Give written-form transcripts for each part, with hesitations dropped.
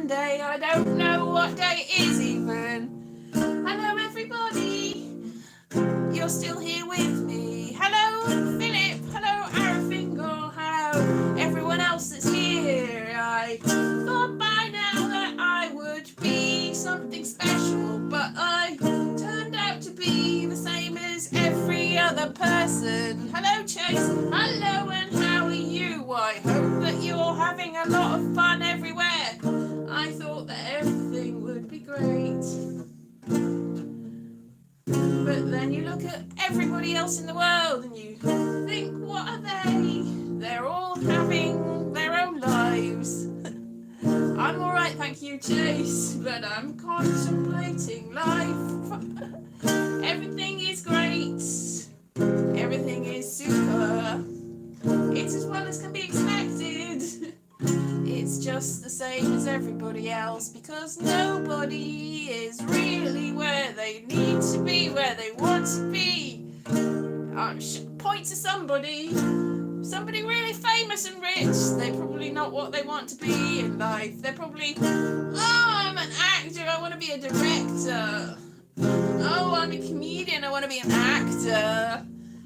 Monday. I don't know what day it is even. Hello everybody, you're still here with me. Hello Philip, hello Arafingal, hello everyone else that's here. I thought by now that I would be something special, but I turned out to be the same as every other person. Hello Chase, hello, and how are you? I hope that you're having a lot of fun everywhere. I thought that everything would be great. But then you look at everybody else in the world and you think, what are they? They're all having their own lives. I'm alright, thank you, Chase, but I'm contemplating life. Everything is great. Everything is super. It's as well as can be expected. It's just the same as everybody else because nobody is really where they need to be, where they want to be. Point to somebody really famous and rich. They're probably not what they want to be in life. They're probably, oh, I'm an actor, I want to be a director. Oh, I'm a comedian, I want to be an actor.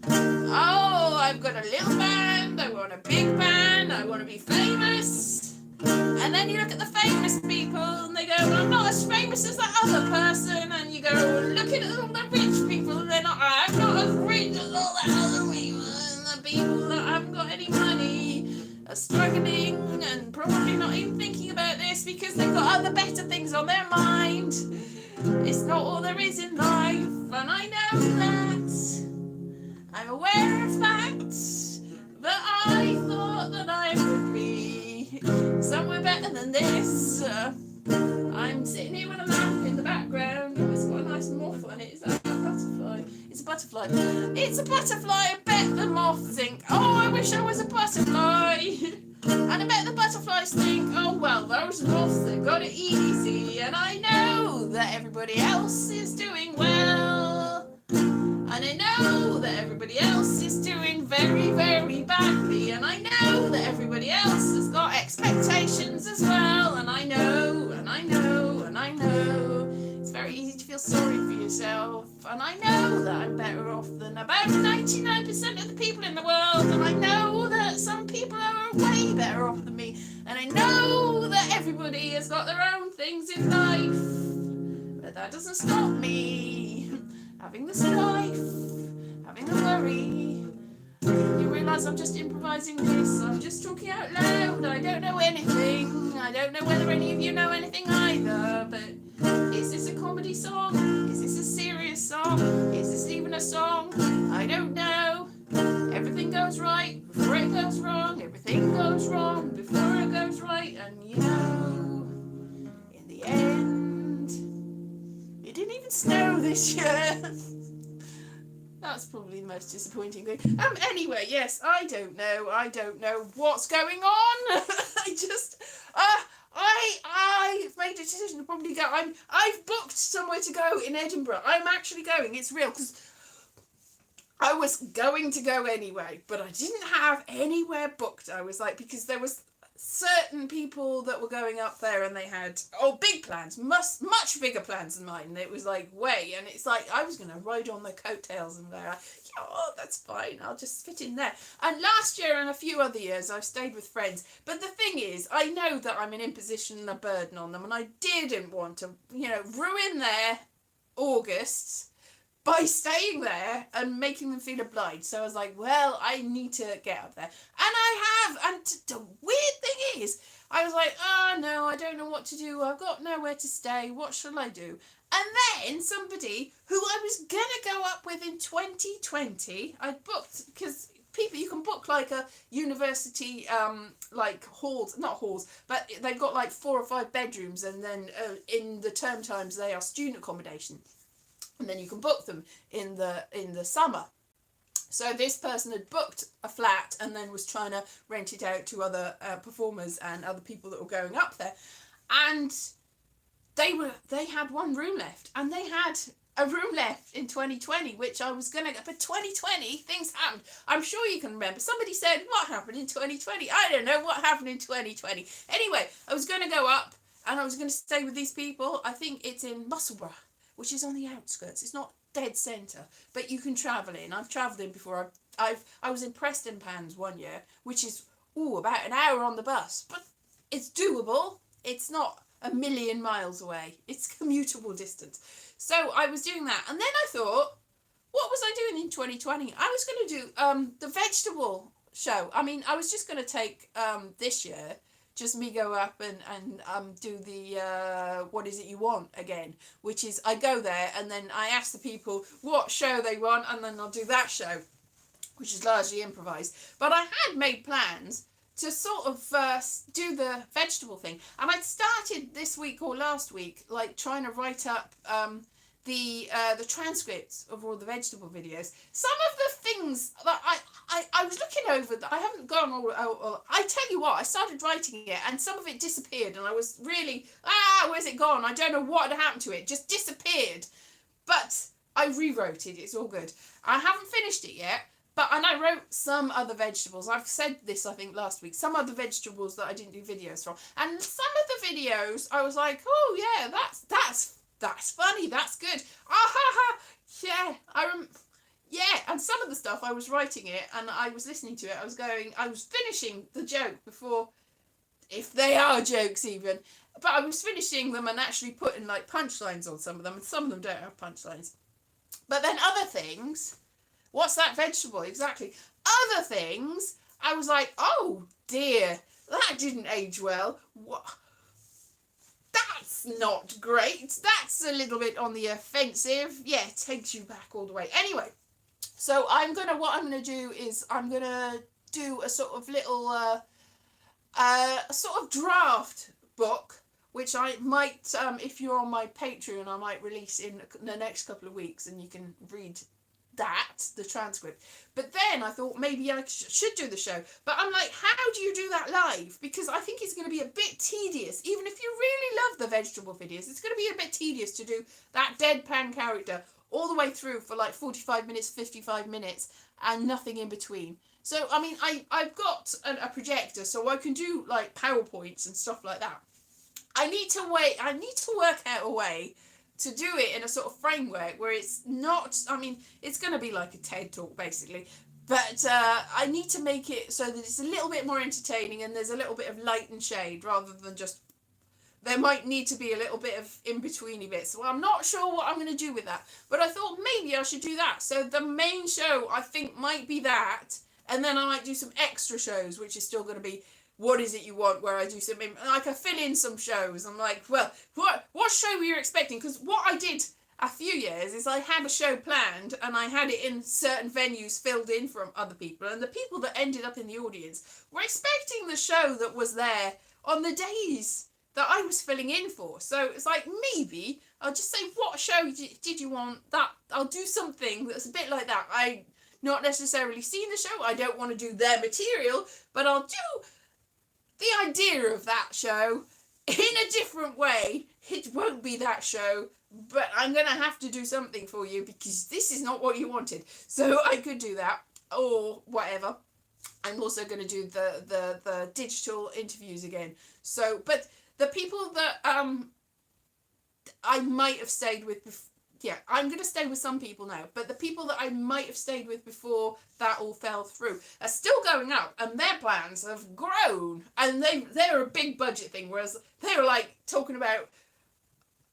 Oh, I've got a little band, I want a big band, I want to be famous. And then you look at the famous people and they go, well, I'm not as famous as that other person. And you go, look at all the rich people and they're not, I'm not as rich as all the other people. And the people that haven't got any money are struggling and probably not even thinking about this because they've got other better things on their mind. It's not all there is in life, and I know that. I'm aware of that. But I thought that I would be somewhere better than this. I'm sitting here with a lamp in the background. Oh, it's got a nice moth on it. Is that a butterfly? It's a butterfly. It's a butterfly. I bet the moths think, oh, I wish I was a butterfly. And I bet the butterflies think, oh, well, those moths, they've got it easy. And I know that everybody else is doing well. And I know that everybody else is doing very, very badly. And I know that everybody else has got expectations as well. And I know, and I know, and I know. It's very easy to feel sorry for yourself. And I know that I'm better off than about 99% of the people in the world. And I know that some people are way better off than me. And I know that everybody has got their own things in life. But that doesn't stop me having the strife, having the worry. You realise I'm just improvising this, I'm just talking out loud, I don't know anything, I don't know whether any of you know anything either, but is this a comedy song? Is this a serious song? Is this even a song? I don't know. Everything goes right before it goes wrong, everything goes wrong before it goes right, and you know, in the end, it didn't even snow this year. That's probably the most disappointing thing. Anyway, yes, I don't know what's going on. I've made a decision to probably go. I've booked somewhere to go in Edinburgh. I'm actually going. It's real because I was going to go anyway, but I didn't have anywhere booked. I was like, because there was certain people that were going up there and they had big plans, much bigger plans than mine. It was like way, and it's like I was going to ride on their coattails and they're like, that's fine, I'll just fit in there. And last year and a few other years I've stayed with friends, but the thing is, I know that I'm an imposition and a burden on them, and I didn't want to ruin their Augusts by staying there and making them feel obliged. So I was like, well, I need to get up there. And I have. And the weird thing is, I was like, oh, no, I don't know what to do. I've got nowhere to stay. What shall I do? And then somebody who I was going to go up with in 2020, I booked, because people, you can book like a university, like halls, not halls, but they've got like 4 or 5 bedrooms, and then in the term times they are student accommodation. And then you can book them in the summer. So this person had booked a flat and then was trying to rent it out to other performers and other people that were going up there. And they had one room left, and they had a room left in 2020, which I was going to get. But 2020, things happened. I'm sure you can remember. Somebody said, what happened in 2020? I don't know what happened in 2020. Anyway, I was going to go up, and I was going to stay with these people. I think it's in Musselburgh, which is on the outskirts. It's not dead centre, but you can travel in. I've travelled in before. I was in Prestonpans one year, which is about an hour on the bus, but it's doable. It's not a million miles away. It's commutable distance. So I was doing that, and then I thought, what was I doing in 2020? I was going to do the vegetable show. I mean, I was just going to take this year, just me go up and do the what is it you want again, which is I go there and then I ask the people what show they want, and then I'll do that show, which is largely improvised. But I had made plans to sort of do the vegetable thing, and I'd started this week or last week like trying to write up the transcripts of all the vegetable videos. Some of the things that I was looking over, that I haven't gone all. I tell you what, I started writing it and some of it disappeared, and I was really, where's it gone? I don't know what had happened to it. Just disappeared. But I rewrote it. It's all good. I haven't finished it yet. And I wrote some other vegetables. I've said this, I think, last week. Some other vegetables that I didn't do videos from. And some of the videos, I was like, oh, yeah, that's funny. That's good. Yeah, yeah. And some of the stuff, I was writing it and I was listening to it. I was finishing the joke before, if they are jokes even. But I was finishing them and actually putting, like, punchlines on some of them. And some of them don't have punchlines. But then other things... What's that vegetable? Exactly. Other things, I was like, oh dear, that didn't age well. What? That's not great. That's a little bit on the offensive. Yeah, it takes you back all the way. Anyway, so what I'm gonna do is I'm gonna do a sort of little, sort of draft book, which I might, if you're on my Patreon, I might release in the next couple of weeks, and you can read the transcript. But then I thought maybe I should do the show, but I'm like, how do you do that live? Because I think it's going to be a bit tedious. Even if you really love the vegetable videos, it's going to be a bit tedious to do that deadpan character all the way through for like 45 minutes, 55 minutes, and nothing in between. So I mean, I've got a projector, so I can do like PowerPoints and stuff like that. I need to work out a way to do it in a sort of framework where it's not, I mean, it's going to be like a TED talk basically, but I need to make it so that it's a little bit more entertaining and there's a little bit of light and shade rather than just, there might need to be a little bit of in-betweeny bits. So I'm not sure what I'm going to do with that, but I thought maybe I should do that. So the main show I think might be that, and then I might do some extra shows, which is still going to be What Is It You Want, where I do something, like I fill in some shows. I'm like, well, what show were you expecting? Because what I did a few years is I had a show planned and I had it in certain venues filled in from other people, and the people that ended up in the audience were expecting the show that was there on the days that I was filling in for. So it's like, maybe I'll just say, what show did you want? That I'll do something that's a bit like that. I not necessarily seen the show, I don't want to do their material, but I'll do the idea of that show in a different way. It won't be that show, but I'm going to have to do something for you because this is not what you wanted. So I could do that or whatever. I'm also going to do the digital interviews again. So, but the people that I might have stayed with before, yeah, I'm going to stay with some people now, but the people that I might have stayed with before that all fell through are still going up, and their plans have grown, and they're a big budget thing, whereas they were like talking about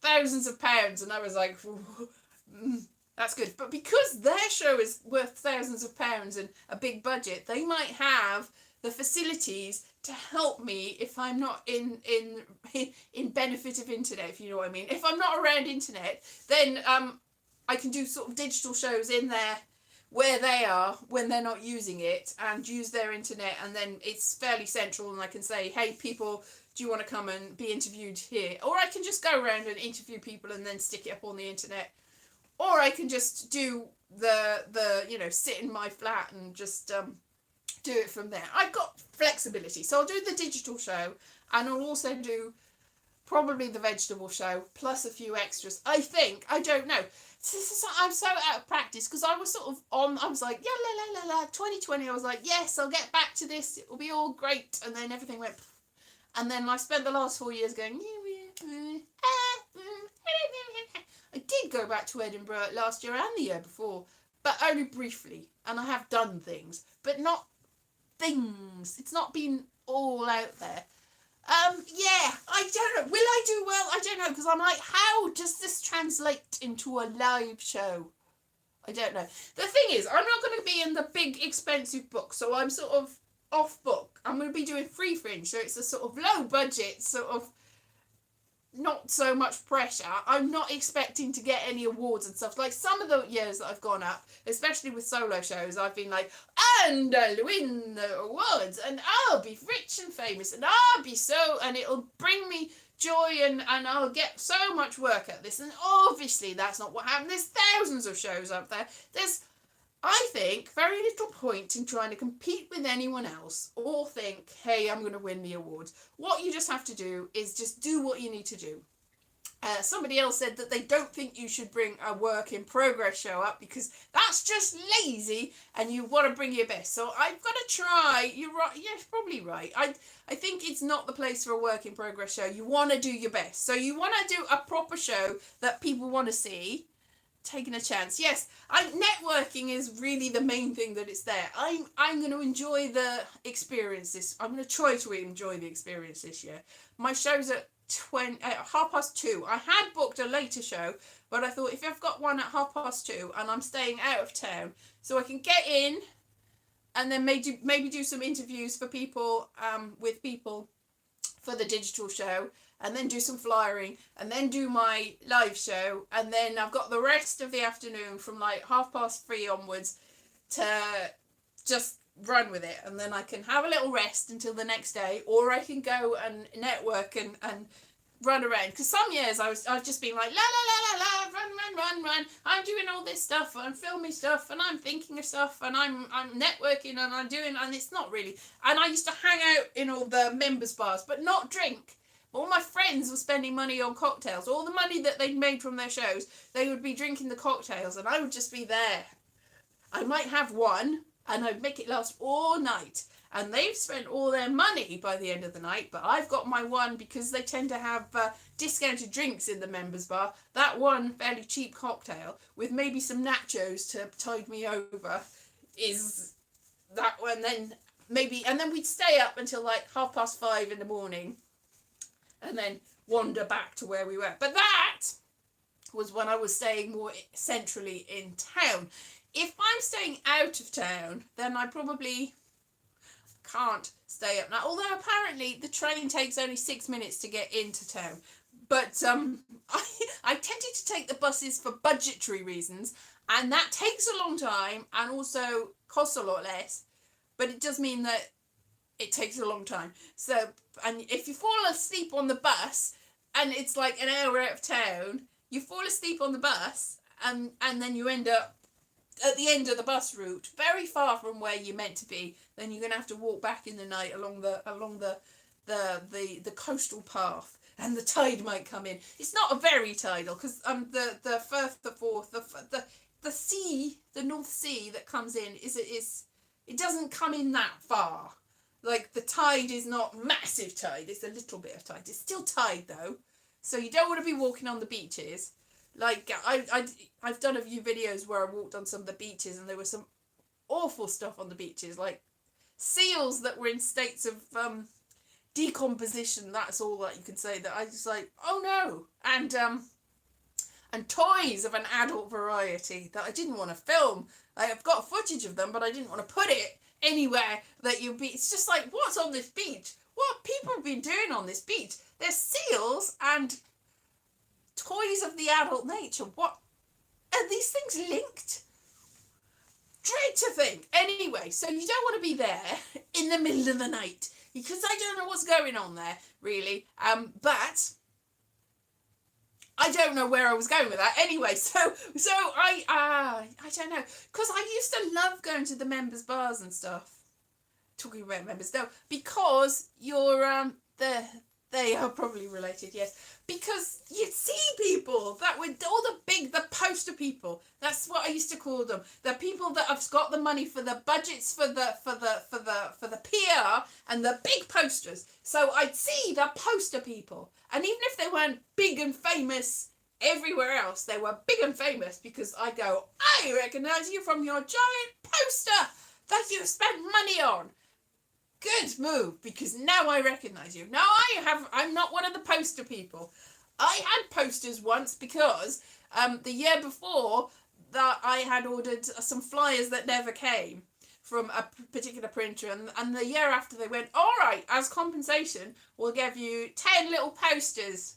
thousands of pounds, and I was like, that's good. But because their show is worth thousands of pounds and a big budget, they might have the facilities to help me if I'm not in benefit of internet, if you know what I mean. If I'm not around internet, then I can do sort of digital shows in there where they are when they're not using it, and use their internet, and then it's fairly central, and I can say, hey people, do you want to come and be interviewed here? Or I can just go around and interview people and then stick it up on the internet. Or I can just do the sit in my flat and just do it from there. I've got flexibility, so I'll do the digital show, and I'll also do probably the vegetable show plus a few extras. I think, I don't know. I'm so out of practice because I was sort of I was like, yeah, 2020. I was like, yes, I'll get back to this. It will be all great, and then everything went, and then I spent the last 4 years going, go back to Edinburgh last year and the year before, but only briefly. And I have done things, but not things. It's not been all out there. Yeah, I don't know. Will I do well? I don't know, because I'm like, how does this translate into a live show? I don't know. The thing is, I'm not going to be in the big expensive book, so I'm sort of off book. I'm going to be doing free fringe, so it's a sort of low budget, sort of not so much pressure. I'm not expecting to get any awards and stuff. Like some of the years that I've gone up, especially with solo shows, I've been like, and I'll win the awards, and I'll be rich and famous, and I'll be so, and it'll bring me joy, and I'll get so much work at this. And obviously that's not what happened. There's thousands of shows up there. There's, I think, very little point in trying to compete with anyone else or think, hey, I'm going to win the awards. What you just have to do is just do what you need to do. Somebody else said that they don't think you should bring a work in progress show up because that's just lazy and you want to bring your best. So I've got to try. You're right. Yes, probably right. I think it's not the place for a work in progress show. You want to do your best. So you want to do a proper show that people want to see. Taking a chance. Yes, networking is really the main thing that it's there. I'm going to enjoy the experience this. I'm going to try to enjoy the experience this year. My show's at 2:30. I had booked a later show, but I thought if I've got one at 2:30 and I'm staying out of town, so I can get in, and then maybe do some interviews for people, with people, for the digital show. And then do some flyering, and then do my live show, and then I've got the rest of the afternoon from like 3:30 onwards to just run with it, and then I can have a little rest until the next day, or I can go and network and run around. Because some years I've just been like la la la la la, run. I'm doing all this stuff, I'm filming stuff, and I'm thinking of stuff, and I'm networking, and I'm doing, and it's not really. And I used to hang out in all the members bars, but not drink. All my friends were spending money on cocktails. All the money that they'd made from their shows, they would be drinking the cocktails, and I would just be there. I might have one, and I'd make it last all night. And they've spent all their money by the end of the night, but I've got my one because they tend to have discounted drinks in the members bar. That one fairly cheap cocktail with maybe some nachos to tide me over is that one. Then we'd stay up until like 5:30 in the morning. And then wander back to where we were. But that was when I was staying more centrally in town. If I'm staying out of town, then I probably can't stay up now. Although apparently the train takes only 6 minutes to get into town. But I tended to take the buses for budgetary reasons. And that takes a long time and also costs a lot less. But it does mean that it takes a long time. So, and if you fall asleep on the bus and it's like an hour out of town, you fall asleep on the bus and then you end up at the end of the bus route, very far from where you're meant to be. Then you're going to have to walk back in the night along the coastal path, and the tide might come in. It's not a very tidal because the Firth, the Forth, the sea, the North Sea that comes in is it doesn't come in that far. Like, the tide is not massive tide. It's a little bit of tide. It's still tide, though. So you don't want to be walking on the beaches. Like, I've done a few videos where I walked on some of the beaches, and there was some awful stuff on the beaches. Like, seals that were in states of decomposition. That's all that you can say. That I was like, oh, no. And toys of an adult variety that I didn't want to film. I've got footage of them, but I didn't want to put it anywhere that you'd be. It's just like, what's on this beach? What have people been doing on this beach? There's seals and toys of the adult nature. What are these things linked? Dread to think. Anyway, so you don't want to be there in the middle of the night because I don't know what's going on there really. But I don't know where I was going with that. Anyway, so I don't know, because I used to love going to the members bars and stuff. Talking about members, no, because you're they are probably related, yes, because you'd see people that were all the poster people. That's what I used to call them. The people that have got the money for the budgets for the PR and the big posters. So I'd see the poster people, and even if they weren't big and famous Everywhere else, they were big and famous because I go, I recognise you from your giant poster that you spent money on. Good move, because now I recognise you. Now I'm not one of the poster people. I had posters once because the year before that I had ordered some flyers that never came from a particular printer, and the year after they went, all right, as compensation, we'll give you 10 little posters.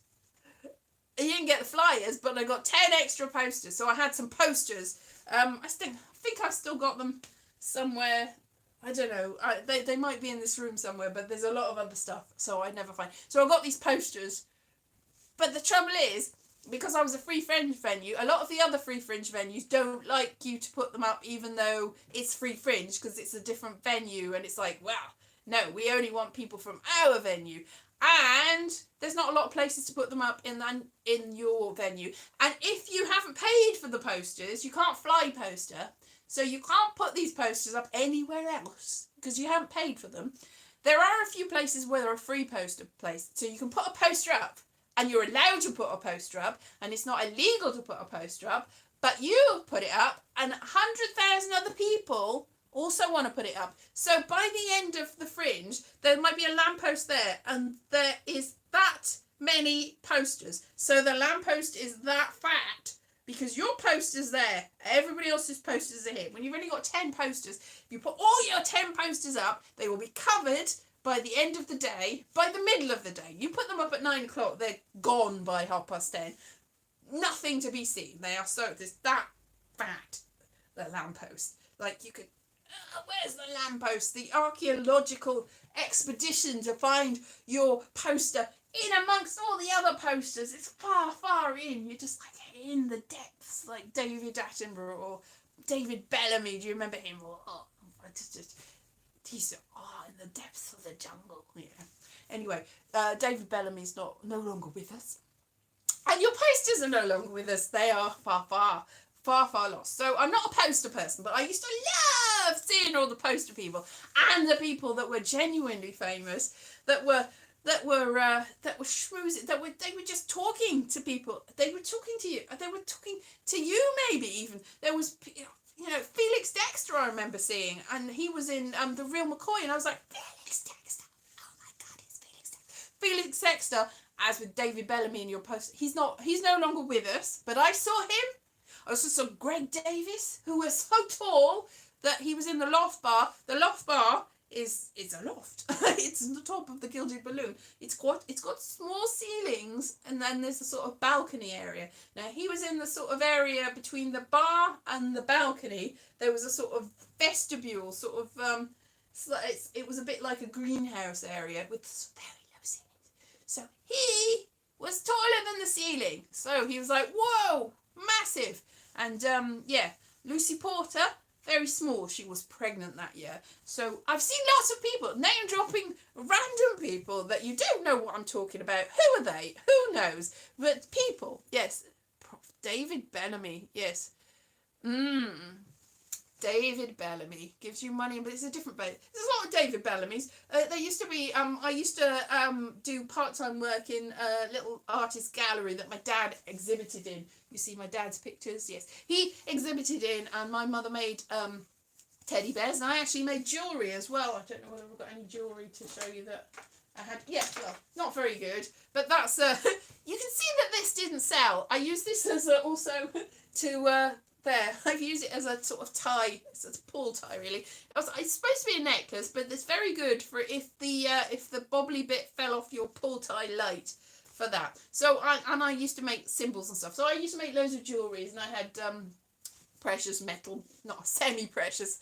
You didn't get the flyers, but I got 10 extra posters, so I had some posters. I think I've still got them somewhere. I don't know. They might be in this room somewhere, but there's a lot of other stuff, so I never find. So I got these posters. But the trouble is, because I was a free fringe venue, a lot of the other free fringe venues don't like you to put them up, even though it's free fringe, because it's a different venue, and it's like, well, no, we only want people from our venue. And there's not a lot of places to put them up in your venue. And if you haven't paid for the posters, you can't fly poster. So you can't put these posters up anywhere else because you haven't paid for them. There are a few places where there are free poster places. So you can put a poster up and you're allowed to put a poster up and it's not illegal to put a poster up. But you put it up and 100,000 other people also want to put it up. So by the end of the fringe, there might be a lamppost there and there is that many posters. So the lamppost is that fat because your poster's there. Everybody else's posters are here. When you've only got 10 posters, if you put all your 10 posters up, they will be covered by the end of the day, by the middle of the day. You put them up at 9 o'clock, they're gone by 10:30. Nothing to be seen. They are so, there's that fat, the lamppost. Like you could, where's the lamppost? The archaeological expedition to find your poster in amongst all the other posters. It's far, far in. You're just like in the depths, like David Attenborough or David Bellamy. Do you remember him? Oh, he's in the depths of the jungle. Yeah. Anyway, David Bellamy's no longer with us. And your posters are no longer with us. They are far, far, far, far lost. So I'm not a poster person, but I used to love seeing all the poster people and the people that were genuinely famous, that were schmoozing, they were just talking to people. They were talking to you. They were talking to you, maybe even. There was, Felix Dexter I remember seeing, and he was in The Real McCoy, and I was like, Felix Dexter. Oh my God, it's Felix Dexter. Felix Dexter, as with David Bellamy in your poster, he's no longer with us, but I saw him. I also saw Greg Davis, who was so tall that he was in the Loft Bar. The Loft Bar is a loft. It's on the top of the Gilded Balloon. It's got small ceilings, and then there's a sort of balcony area. Now he was in the sort of area between the bar and the balcony. There was a sort of vestibule, sort of it was a bit like a greenhouse area with very low ceilings. So he was taller than the ceiling. So he was like, whoa, massive. And Lucy Porter, very small. She was pregnant that year. So I've seen lots of people name dropping random people that you don't know what I'm talking about. Who are they? Who knows? But people, yes. David Bellamy, yes. David Bellamy gives you money, but it's a different There's a lot of David Bellamy's. There used to be, I used to do part-time work in a little artist gallery that my dad exhibited in. You see my dad's pictures? Yes. He exhibited in, and my mother made teddy bears, and I actually made jewellery as well. I don't know whether I've got any jewellery to show you that I had. Yeah, well, not very good, but that's, you can see that this didn't sell. I use this as also to, there, I've used it as a sort of tie. It's a pull tie, really. It's supposed to be a necklace, but it's very good for if the bobbly bit fell off your pull tie light, for that. So I used to make symbols and stuff. So I used to make loads of jewelries, and I had precious metal, not semi-precious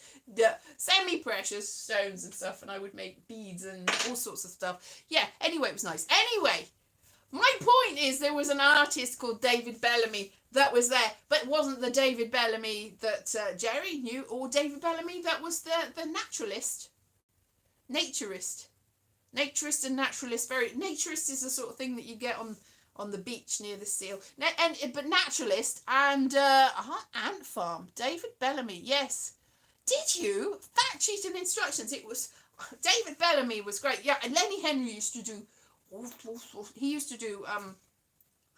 stones and stuff, and I would make beads and all sorts of stuff. Yeah. Anyway, it was nice. Anyway, my point is there was an artist called David Bellamy that was there, but it wasn't the David Bellamy that Jerry knew, or David Bellamy that was the naturalist. Naturist and naturalist. Naturist is the sort of thing that you get on the beach near the seal. But naturalist and ant farm. David Bellamy, yes. Did you? Fact sheet and instructions. It was David Bellamy was great. Yeah, and Lenny Henry used to do. He used to do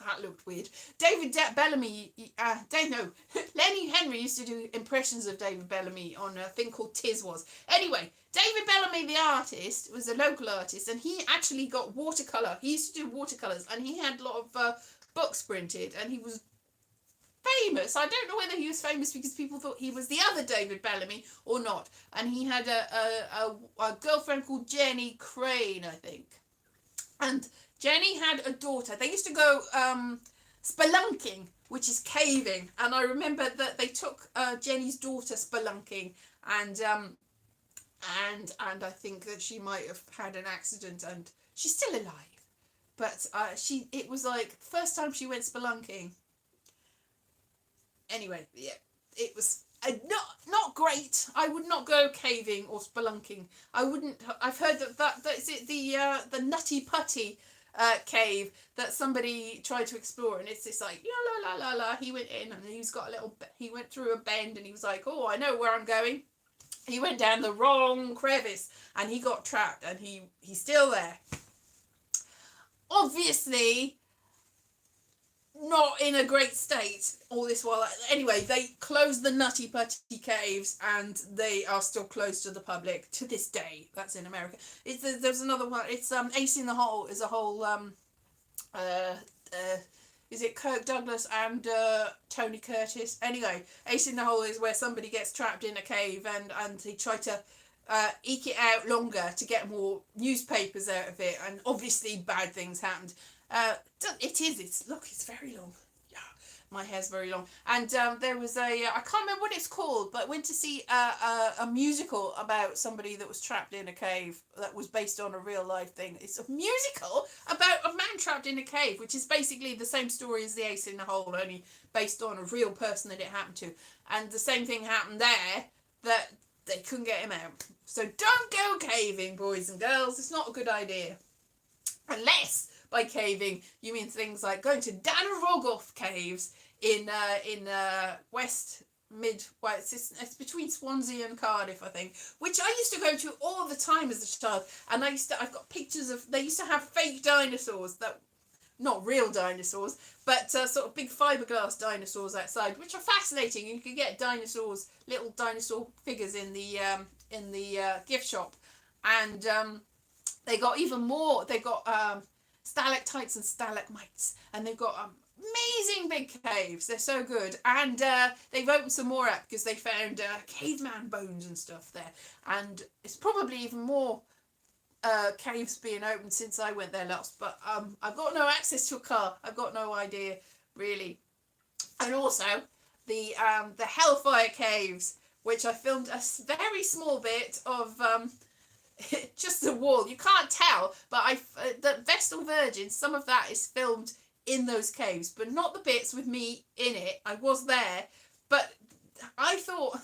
that looked weird. Bellamy, no, Lenny Henry used to do impressions of David Bellamy on a thing called Tiswas. Anyway, David Bellamy, the artist, was a local artist, and he actually got watercolour. He used to do watercolours, and he had a lot of books printed, and he was famous. I don't know whether he was famous because people thought he was the other David Bellamy or not. And he had a girlfriend called Jenny Crane, I think. And Jenny had a daughter. They used to go spelunking, which is caving. And I remember that they took Jenny's daughter spelunking, and I think that she might have had an accident, and she's still alive. But it was like first time she went spelunking. Anyway, yeah, it was not great. I would not go caving or spelunking. I wouldn't. I've heard that is it the Nutty Putty cave that somebody tried to explore, and it's like la la la la. He went in, and he went through a bend, and he was like, oh, I know where I'm going. He went down the wrong crevice, and he got trapped, and he's still there. Obviously not in a great state all this while. Anyway, they closed the Nutty Putty caves, and they are still closed to the public to this day. That's in America. There's another one. It's Ace in the Hole is a whole is it Kirk Douglas and Tony Curtis? Anyway, Ace in the Hole is where somebody gets trapped in a cave, and they try to eke it out longer to get more newspapers out of it, and obviously bad things happened. It's very long. Yeah, my hair's very long. And there was I can't remember what it's called, but went to see a musical about somebody that was trapped in a cave that was based on a real life thing. It's a musical about a man trapped in a cave, which is basically the same story as the Ace in the Hole, only based on a real person that it happened to. And the same thing happened there, that they couldn't get him out. So don't go caving, boys and girls. It's not a good idea. Unless by caving you mean things like going to Danorogoth caves in west mid. Well, it's between Swansea and Cardiff, I think, which I used to go to all the time as a child. And I've got pictures of. They used to have fake dinosaurs that. Not real dinosaurs, but sort of big fiberglass dinosaurs outside, which are fascinating. You can get dinosaurs, little dinosaur figures in the gift shop, and they got even more. They got stalactites and stalagmites, and they've got amazing big caves. They're so good, and they've opened some more up because they found caveman bones and stuff there, and it's probably even more. Caves being opened since I went there last, but I've got no access to a car. I've got no idea really. And also the Hellfire Caves, which I filmed a very small bit of just the wall. You can't tell, but the Vestal Virgin, some of that is filmed in those caves, but not the bits with me in it. I was there, but I thought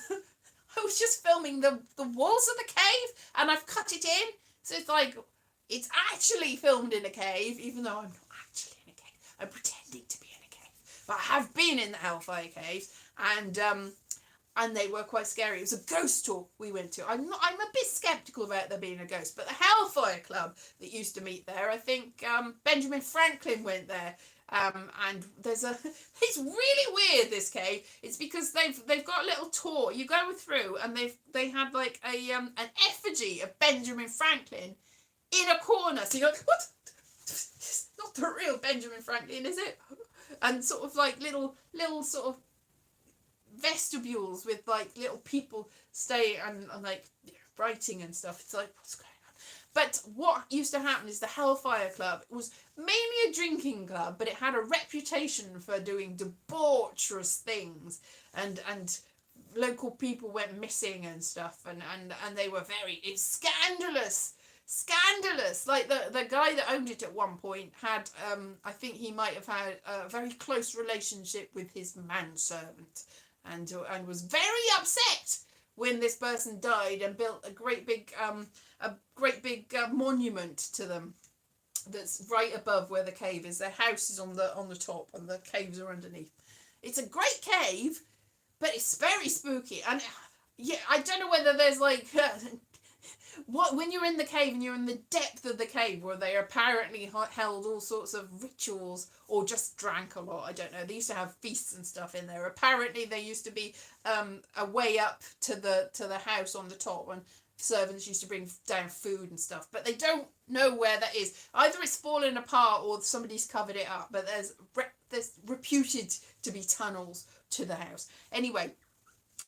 I was just filming the walls of the cave, and I've cut it in. So it's like, it's actually filmed in a cave, even though I'm not actually in a cave. I'm pretending to be in a cave. But I have been in the Hellfire Caves, and they were quite scary. It was a ghost tour we went to. I'm a bit sceptical about there being a ghost, but the Hellfire Club that used to meet there, I think Benjamin Franklin went there. And there's it's really weird, this cave. It's because they've got a little tour you go through, and they had like an effigy of Benjamin Franklin in a corner. So you're like, what? It's not the real Benjamin Franklin, is it? And sort of like little sort of vestibules with like little people staying and like writing and stuff. It's like, what's going on? But what used to happen is the Hellfire Club was mainly a drinking club, but it had a reputation for doing debaucherous things, and local people went missing and stuff, and they were it's scandalous. Like the guy that owned it at one point had I think he might have had a very close relationship with his manservant, and was very upset when this person died, and built a great big monument to them that's right above where the cave is. Their house is on the top, and the caves are underneath. It's a great cave, but it's very spooky. And yeah, I don't know whether there's like when you're in the cave and you're in the depth of the cave where they apparently held all sorts of rituals or just drank a lot, I don't know, they used to have feasts and stuff in there. Apparently there used to be a way up to the house on the top, and servants used to bring down food and stuff, but they don't know where that is. Either it's fallen apart or somebody's covered it up, but there's reputed to be tunnels to the house. Anyway,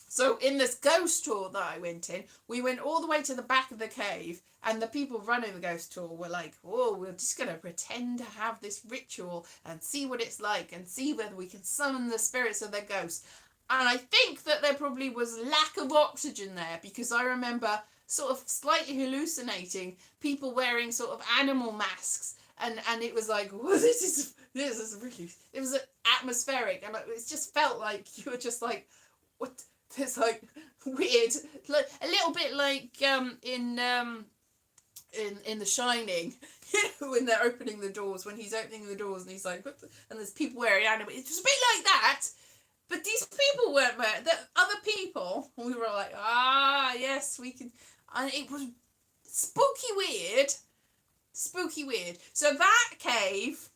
so in this ghost tour that I went in, we went all the way to the back of the cave, and the people running the ghost tour were like, oh, we're just going to pretend to have this ritual and see what it's like and see whether we can summon the spirits of their ghosts. And I think that there probably was lack of oxygen there, because I remember sort of slightly hallucinating people wearing sort of animal masks, and it was like, well, this is really, it was atmospheric, and it just felt like you were just like, what, this like weird, like a little bit like in The Shining, you know, when they're opening the doors, when he's opening the doors and he's like, what the, and there's people wearing animals, it's just a bit like that. But these people weren't wearing, the other people, we were like, yes, we can. And it was spooky weird. So that cave,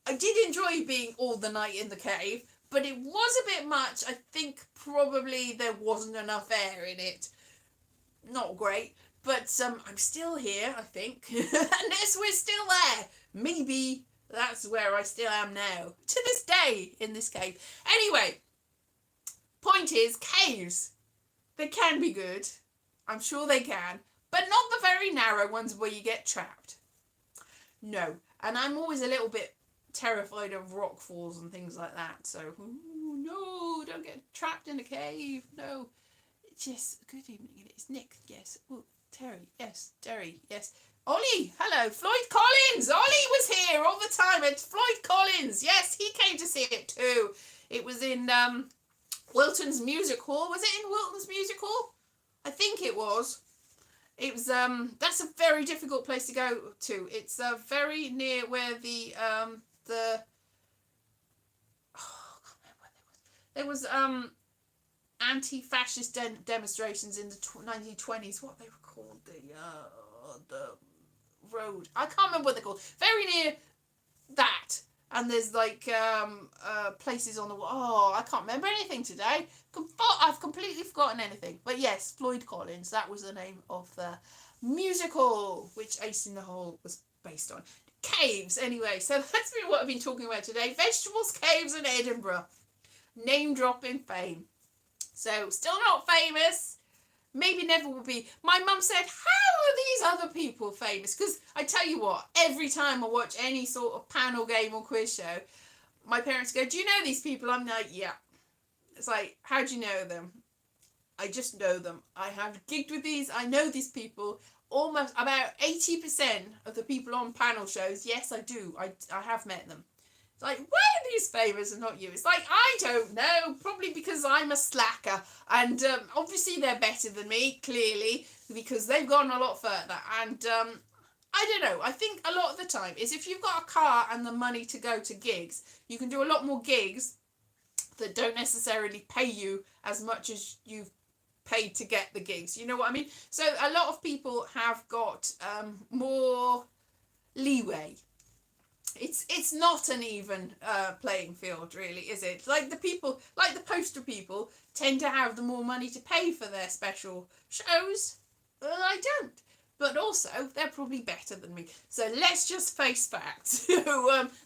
I did enjoy being all the night in the cave, but it was a bit much. I think probably there wasn't enough air in it. Not great, but I'm still here, I think. Unless we're still there. Maybe that's where I still am now. To this day, in this cave. Anyway, point is, caves, they can be good. I'm sure they can, but not the very narrow ones where you get trapped. No, and I'm always a little bit terrified of rock falls and things like that. So, no, don't get trapped in a cave. No. Yes, good evening. It's Nick. Yes. Oh, Terry. Yes. Terry. Yes. Ollie. Hello. Floyd Collins. Ollie was here all the time. It's Floyd Collins. Yes, he came to see it too. It was in Wilton's Music Hall. Was it in Wilton's Music Hall? I think it was. It was that's a very difficult place to go to. It's very near where the I can't remember what there was anti-fascist demonstrations in the 1920s. What they were called, the road. I can't remember what they're called. Very near that. And there's like places on the wall. Oh, I can't remember anything today. I've completely forgotten anything. But yes, Floyd Collins. That was the name of the musical, which Ace in the Hole was based on. Caves, anyway. So that's been what I've been talking about today. Vegetables, caves, and Edinburgh. Name dropping fame. So still not famous. Maybe never will be. My mum said, how are these other people famous? Because I tell you what, every time I watch any sort of panel game or quiz show, my parents go, do you know these people? I'm like, yeah. It's like, how do you know them? I just know them. I have gigged with these. I know these people. Almost about 80% of the people on panel shows, yes, I do. I have met them. It's like, why are these famous and not you? It's like, I don't know. Probably because I'm a slacker. And obviously they're better than me, clearly, because they've gone a lot further. And I don't know. I think a lot of the time is if you've got a car and the money to go to gigs, you can do a lot more gigs that don't necessarily pay you as much as you've paid to get the gigs. You know what I mean? So a lot of people have got more leeway. It's not an even playing field, really, is it? Like the people, like the poster people, tend to have the more money to pay for their special shows. Well, I don't. But also, they're probably better than me. So let's just face facts.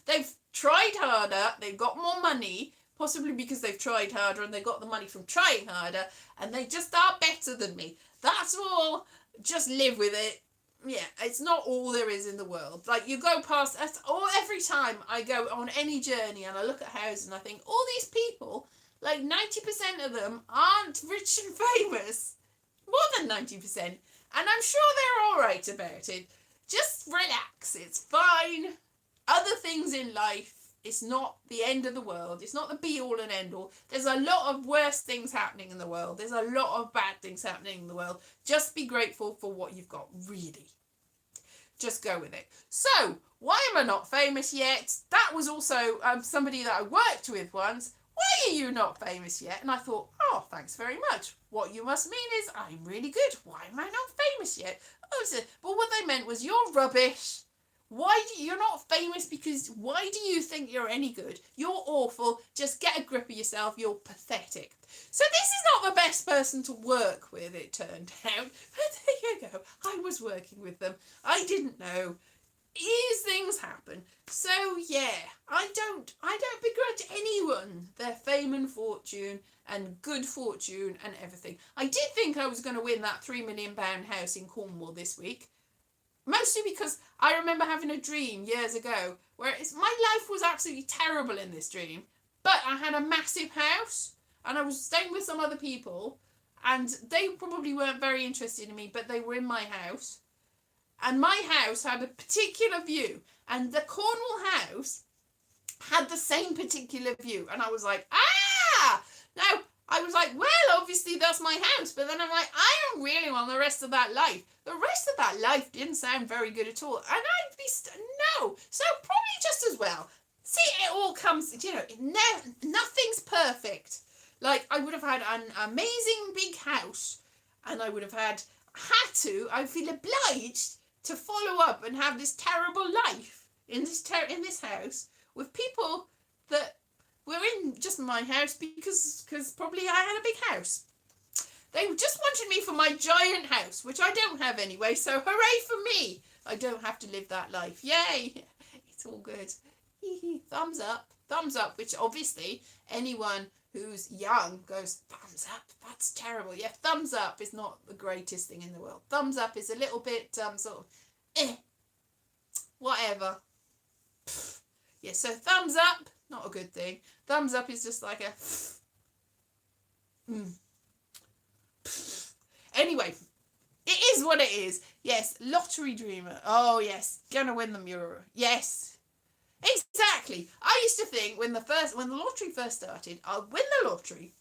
They've tried harder, they've got more money, possibly because they've tried harder and they got the money from trying harder, and they just are better than me. That's all. Just live with it. Yeah, it's not all there is in the world. Like, you go past, every time I go on any journey and I look at houses and I think, all these people, like 90% of them aren't rich and famous. More than 90%. And I'm sure they're all right about it. Just relax. It's fine. Other things in life, it's not the end of the world. It's not the be-all and end-all. There's a lot of worse things happening in the world. There's a lot of bad things happening in the world. Just be grateful for what you've got, really. Just go with it. So, why am I not famous yet? That was also somebody that I worked with once. Why are you're not famous yet. And I thought, oh, thanks very much. What you must mean is I'm really good. Why am I not famous yet? Oh, but what they meant was you're rubbish. You're not famous because why do you think you're any good? You're awful. Just get a grip of yourself. You're pathetic. So this is not the best person to work with, it turned out. But there you go. I was working with them. I didn't know. These things happen. So yeah, I don't begrudge anyone their fame and fortune and good fortune and everything. I did think I was going to win that £3 million house in Cornwall this week. Mostly because I remember having a dream years ago where my life was absolutely terrible in this dream, but I had a massive house and I was staying with some other people and they probably weren't very interested in me, but they were in my house. And my house had a particular view and the Cornwall house had the same particular view. And I was like, Now, I was like, well, obviously that's my house. But then I'm like, I don't really want the rest of that life. The rest of that life didn't sound very good at all. And I'd be, no. So probably just as well. See, it all comes, nothing's perfect. Like, I would have had an amazing big house. And I would have I feel obliged to follow up and have this terrible life in this house with people that were in just my house because probably I had a big house. They just wanted me for my giant house, which I don't have anyway, so hooray for me. I don't have to live that life. Yay! It's all good. Thumbs up, which obviously anyone who's young goes, thumbs up, that's terrible. Yeah, thumbs up is not the greatest thing in the world. Thumbs up is a little bit sort of, whatever. Yeah, so thumbs up, not a good thing. Thumbs up is just like a, Anyway, it is what it is. Yes, lottery dreamer. Oh, yes, gonna win the euro. Yes, exactly. I used to think when the lottery first started, I'll win the lottery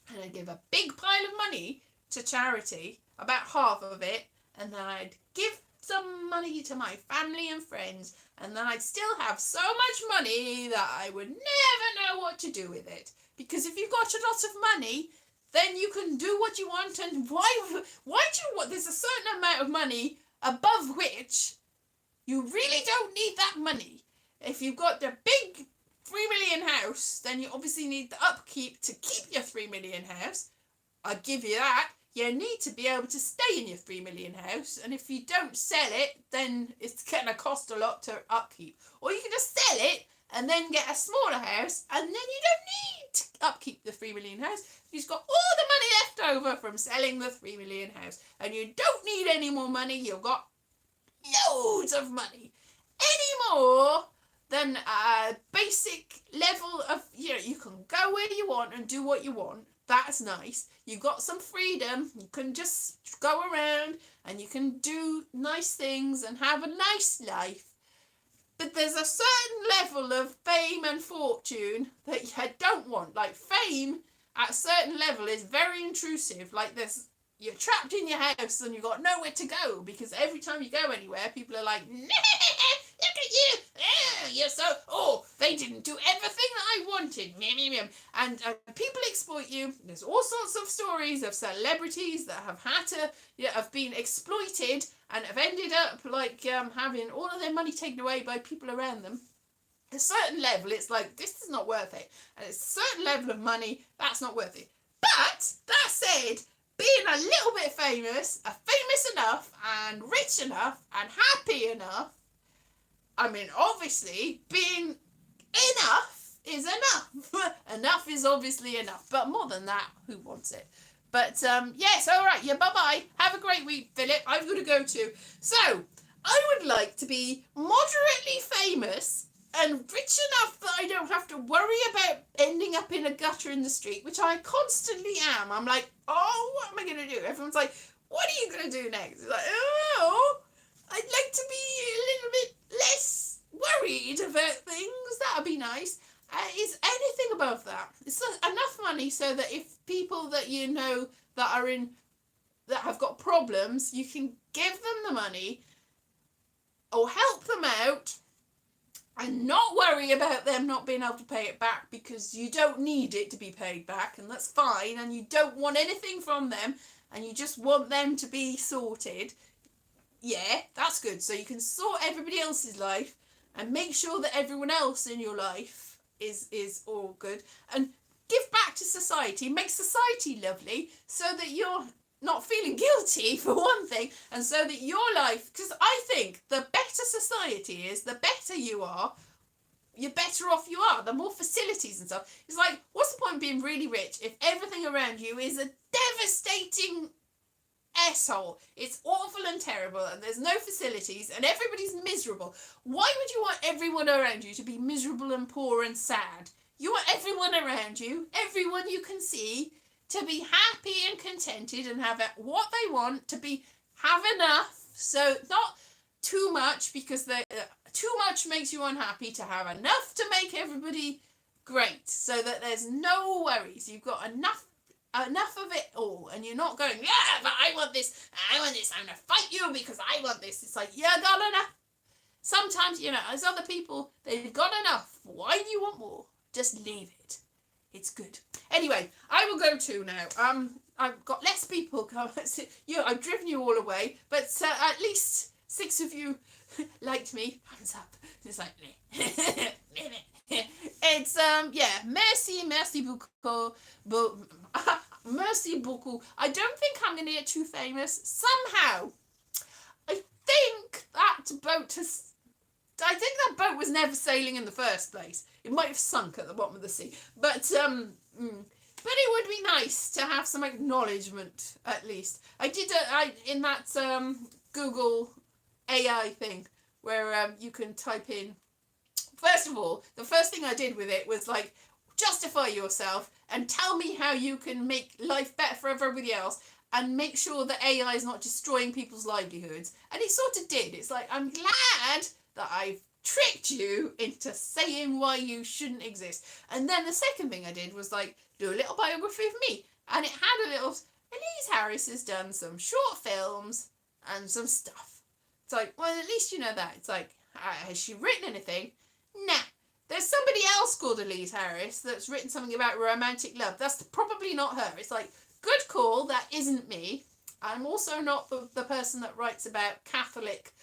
and I'd give a big pile of money to charity, about half of it, and then I'd give some money to my family and friends, and then I'd still have so much money that I would never know what to do with it. Because if you've got a lot of money, then you can do what you want, and why do you want? There's a certain amount of money above which you really don't need that money. If you've got the big 3 million house, then you obviously need the upkeep to keep your 3 million house. I'll give you that. You need to be able to stay in your 3 million house, and if you don't sell it, then it's going to cost a lot to upkeep. Or you can just sell it and then get a smaller house, and then you don't need to upkeep the 3 million house. You've got all the money left over from selling the 3 million house, and you don't need any more money. You've got loads of money, any more than a basic level of, you can go where you want and do what you want. That's nice. You've got some freedom. You can just go around and you can do nice things and have a nice life. But there's a certain level of fame and fortune that you don't want. Like, fame at a certain level is very intrusive. Like, you're trapped in your house and you've got nowhere to go, because every time you go anywhere, people are like, look at you, you're so, they didn't do everything that I wanted. And people exploit you. There's all sorts of stories of celebrities that have have been exploited and have ended up like having all of their money taken away by people around them. At a certain level, it's like, this is not worth it. And it's a certain level of money, that's not worth it. But, that said, being a little bit famous enough and rich enough and happy enough, I mean, obviously, being enough is enough. Enough is obviously enough. But more than that, who wants it? But, yes, all right. Yeah, bye-bye. Have a great week, Philip. I've got to go too. So, I would like to be moderately famous and rich enough that I don't have to worry about ending up in a gutter in the street, which I constantly am. I'm like, oh, what am I going to do? Everyone's like, what are you going to do next? It's like, oh, I'd like to be a little bit less worried about things. That would be nice. Is anything above that? It's enough money so that if people that you know that have got problems, you can give them the money or help them out and not worry about them not being able to pay it back, because you don't need it to be paid back, and that's fine, and you don't want anything from them, and you just want them to be sorted. Yeah, that's good. So you can sort everybody else's life and make sure that everyone else in your life is all good, and give back to society, make society lovely, so that you're not feeling guilty, for one thing, and so that your life, because I think the better society is, the better you are, you're better off you are, the more facilities and stuff. It's like, what's the point of being really rich if everything around you is a devastating asshole? It's awful and terrible, and there's no facilities, and everybody's miserable. Why would you want everyone around you to be miserable and poor and sad? You want everyone around you, everyone you can see, to be happy and contented and have what they want, to have enough. So not too much, because too much makes you unhappy. To have enough to make everybody great, so that there's no worries. You've got enough of it all, and you're not going, yeah, but I want this, I'm gonna fight you because I want this. It's like, yeah, got enough. Sometimes, as other people, they've got enough. Why do you want more? Just leave it. It's good. Anyway, I will go too now. I've got less people come. I've driven you all away, but at least 6 of you liked me. Hands up. It's like, it's merci beaucoup, merci beaucoup. I don't think I'm going to get too famous. Somehow, I think that boat was never sailing in the first place. It might have sunk at the bottom of the sea, but it would be nice to have some acknowledgement, at least. I did in that Google AI thing where you can type in. First of all, the first thing I did with it was like, justify yourself and tell me how you can make life better for everybody else, and make sure that AI is not destroying people's livelihoods. And it sort of did. It's like, I'm glad that I've tricked you into saying why you shouldn't exist. And then the second thing I did was like, do a little biography of me. And it had a little, Elise Harris has done some short films and some stuff. It's like, well, at least you know that. It's like, has she written anything? Nah. There's somebody else called Elise Harris that's written something about romantic love. That's probably not her. It's like, good call, that isn't me. I'm also not the person that writes about Catholic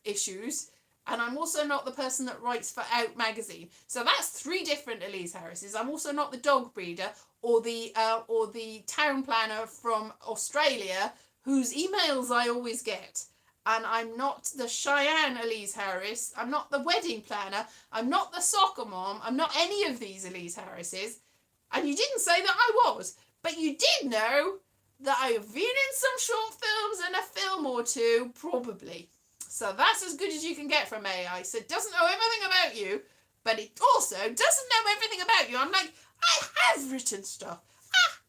issues, and I'm also not the person that writes for Out magazine. So that's 3 different Elise Harrises. I'm also not the dog breeder or the town planner from Australia whose emails I always get. And I'm not the Cheyenne Elise Harris. I'm not the wedding planner. I'm not the soccer mom. I'm not any of these Elise Harrises. And you didn't say that I was, but you did know that I've been in some short films and a film or 2, probably. So that's as good as you can get from AI. So it doesn't know everything about you, but it also doesn't know everything about you. I'm like, I have written stuff.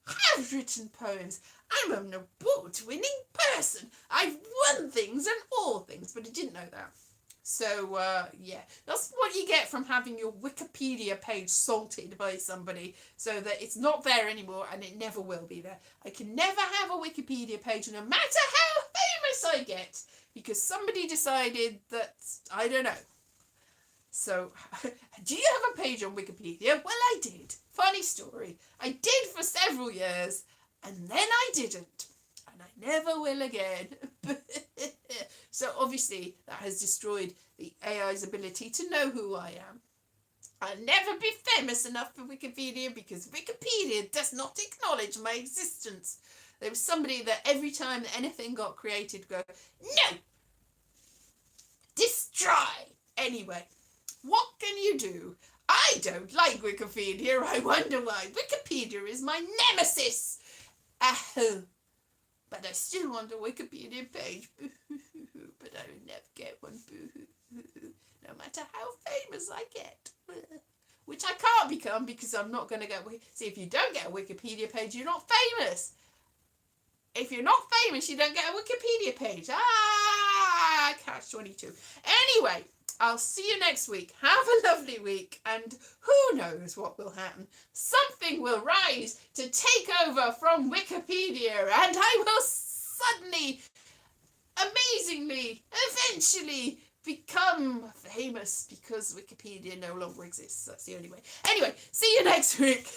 I have written poems. I'm an award-winning person. I've won things and all things, but it didn't know that. So, that's what you get from having your Wikipedia page salted by somebody, so that it's not there anymore, and it never will be there. I can never have a Wikipedia page, no matter how famous I get, because somebody decided that, I don't know. So, do you have a page on Wikipedia? Well, I did. Funny story. I did for several years, and then I didn't. And I never will again. So obviously that has destroyed the AI's ability to know who I am. I'll never be famous enough for Wikipedia, because Wikipedia does not acknowledge my existence. There was somebody that every time that anything got created go, no! Destroy! Anyway, what can you do? I don't like Wikipedia. I wonder why. Wikipedia is my nemesis. But I still want a Wikipedia page. But I will never get one. No matter how famous I get. Which I can't become, because I'm not going to get... See, if you don't get a Wikipedia page, you're not famous. If you're not famous, you don't get a Wikipedia page. Catch 22. Anyway, I'll see you next week. Have a lovely week, and who knows what will happen. Something will rise to take over from Wikipedia, and I will suddenly, amazingly, eventually become famous because Wikipedia no longer exists. That's the only way. Anyway, see you next week.